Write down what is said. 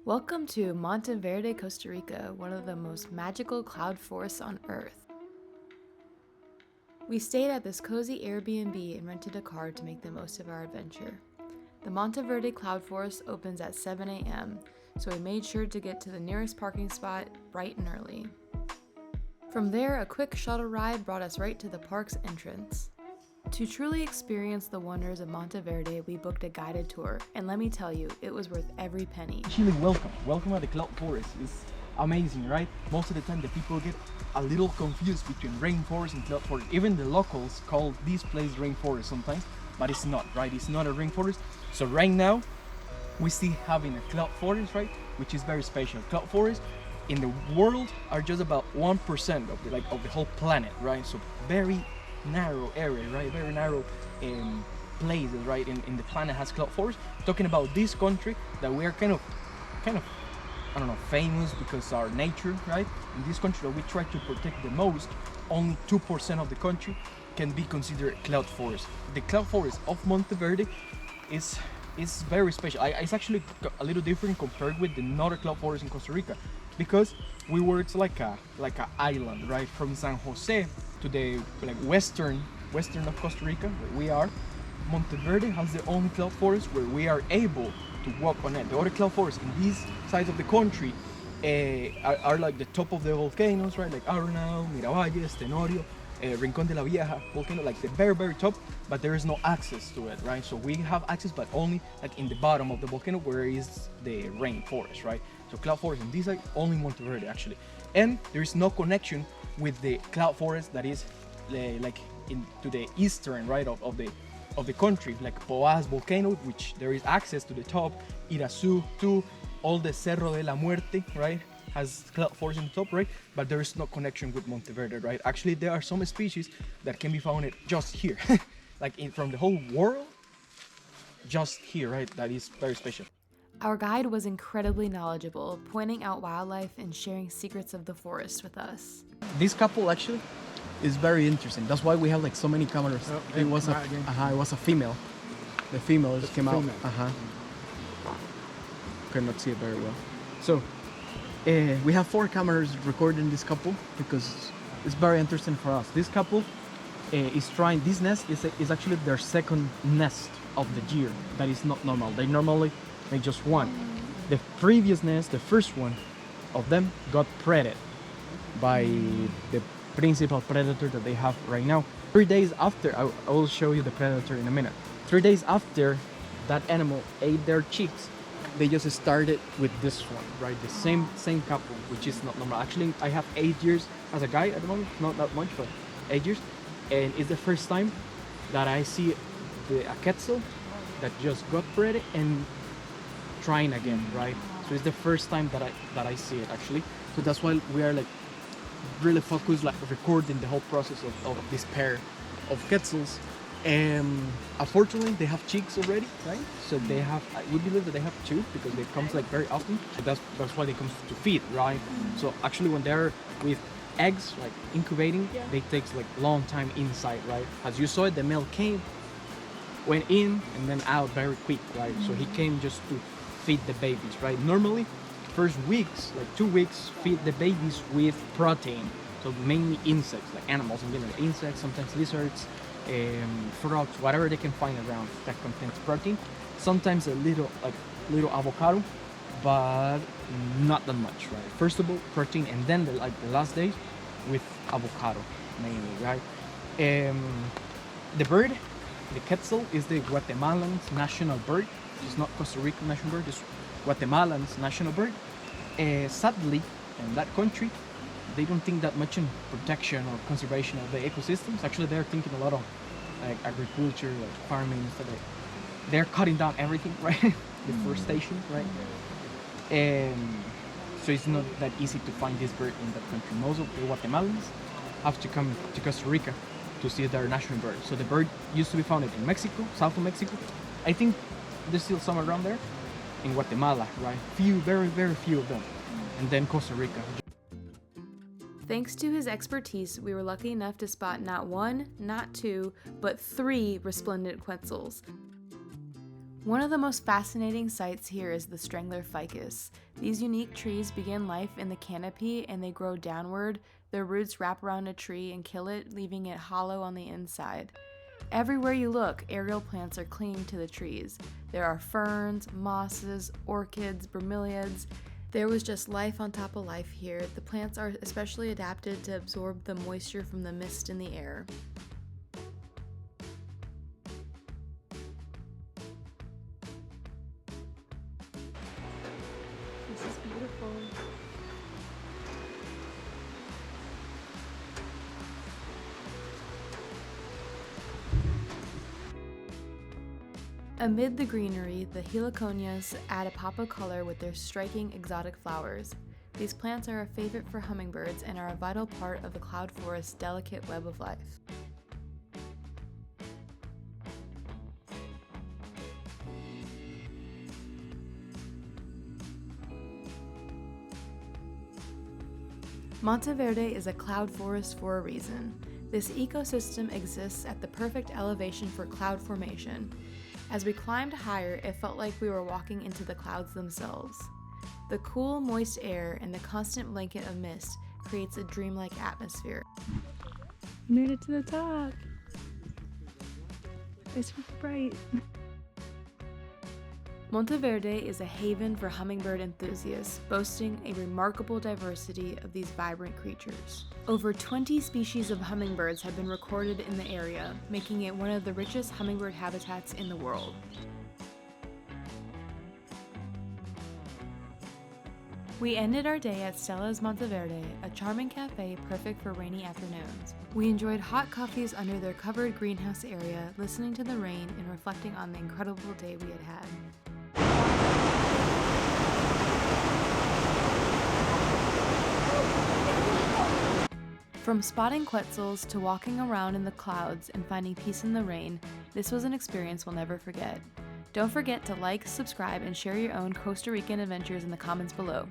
Welcome to Monteverde, Costa Rica, one of the most magical cloud forests on Earth. We stayed at this cozy Airbnb and rented a car to make the most of our adventure. The Monteverde Cloud Forest opens at 7 a.m., so we made sure to get to the nearest parking spot bright and early. From there, a quick shuttle ride brought us right to the park's entrance. To truly experience the wonders of Monteverde, we booked a guided tour, and let me tell you, it was worth every penny. Actually, welcome at the Cloud Forest. It's amazing, right? Most of the time the people get a little confused between rainforest and cloud forest. Even the locals call this place rainforest sometimes, but it's not, right? It's not a rainforest. So right now we see having a cloud forest, right? Which is very special. Cloud forests in the world are just about 1% of the whole planet, right? So very narrow area, right? Very narrow places, right? In the planet has cloud forest. Talking about this country that we are kind of I don't know, famous because our nature, right? In this country that we try to protect the most, only 2% of the country can be considered cloud forest. The cloud forest of Monteverde is very special. It's actually a little different compared with the other cloud forest in Costa Rica, because it's like a island, right? From San Jose to the western of Costa Rica, where we are. Monteverde has the only cloud forest where we are able to walk on it. The other cloud forests in these sides of the country are like the top of the volcanoes, right? Like Arenal, Miravalles, Tenorio, Rincón de la Vieja volcano, like the very top, but there is no access to it, right? So we have access, but only like in the bottom of the volcano where is the rainforest, right? So cloud forest in this side, only Monteverde actually. And there is no connection with the cloud forest that is like into the eastern, right, of the country, like Poás volcano, which there is access to the top, Irazú too, all the Cerro de la Muerte, right, has cloud forest in the top, right, but there is no connection with Monteverde, right. Actually, there are some species that can be found just here, like from the whole world, just here, right. That is very special. Our guide was incredibly knowledgeable, pointing out wildlife and sharing secrets of the forest with us. This couple actually is very interesting. That's why we have like so many cameras. It was a female. The female just came out. Cannot see it very well. So we have 4 cameras recording this couple because it's very interesting for us. This couple is trying. This nest is actually their second nest of the year. That is not normal. They normally make just one. The previous nest, the first one of them, got predated by the principal predator that they have right now. 3 days after, I will show you the predator in a minute. 3 days after that animal ate their chicks, they just started with this one, right? The same couple, which is not normal. Actually, I have 8 years as a guy at the moment, not that much, but 8 years, and it's the first time that I see a Quetzal that just got predated and trying again, right? So it's the first time that I see it actually. So that's why we are like really focused, like recording the whole process of this pair of Quetzals. Unfortunately, they have chicks already, right? So they have, we believe that they have 2 because they come like very often. So that's why they come to feed, right? So actually, when they're with eggs, like incubating, they takes like long time inside, right? As you saw it, the male went in and then out very quick, right? So he came just to feed the babies, right? Normally, first weeks, like 2 weeks, feed the babies with protein. So mainly insects, like animals in general, insects, sometimes lizards, frogs, whatever they can find around that contains protein. Sometimes a little avocado, but not that much, right? First of all, protein, and then the last days with avocado mainly, right? The bird, the Quetzal, is the Guatemalan's national bird. It's not Costa Rican national bird, it's Guatemalan's national bird. Sadly, in that country, they don't think that much in protection or conservation of the ecosystems. Actually, they're thinking a lot of like agriculture, like farming, stuff like that. They're cutting down everything, right? Deforestation, right? So it's not that easy to find this bird in that country. Most of the Guatemalans have to come to Costa Rica to see their national bird. So the bird used to be found in Mexico, south of Mexico. I think there's still some around there. In Guatemala, right? Very few of them. And then Costa Rica. Thanks to his expertise, we were lucky enough to spot not 1, not 2, but 3 resplendent Quetzals. One of the most fascinating sights here is the strangler ficus. These unique trees begin life in the canopy and they grow downward. Their roots wrap around a tree and kill it, leaving it hollow on the inside. Everywhere you look, aerial plants are clinging to the trees. There are ferns, mosses, orchids, bromeliads. There was just life on top of life here. The plants are especially adapted to absorb the moisture from the mist in the air. This is beautiful. Amid the greenery, the heliconias add a pop of color with their striking exotic flowers. These plants are a favorite for hummingbirds and are a vital part of the cloud forest's delicate web of life. Monteverde is a cloud forest for a reason. This ecosystem exists at the perfect elevation for cloud formation. As we climbed higher, it felt like we were walking into the clouds themselves. The cool, moist air and the constant blanket of mist creates a dreamlike atmosphere. We made it to the top. It's bright. Monteverde is a haven for hummingbird enthusiasts, boasting a remarkable diversity of these vibrant creatures. Over 20 species of hummingbirds have been recorded in the area, making it one of the richest hummingbird habitats in the world. We ended our day at Stella's Monteverde, a charming cafe perfect for rainy afternoons. We enjoyed hot coffees under their covered greenhouse area, listening to the rain and reflecting on the incredible day we had had. From spotting quetzals to walking around in the clouds and finding peace in the rain, this was an experience we'll never forget. Don't forget to like, subscribe, and share your own Costa Rican adventures in the comments below.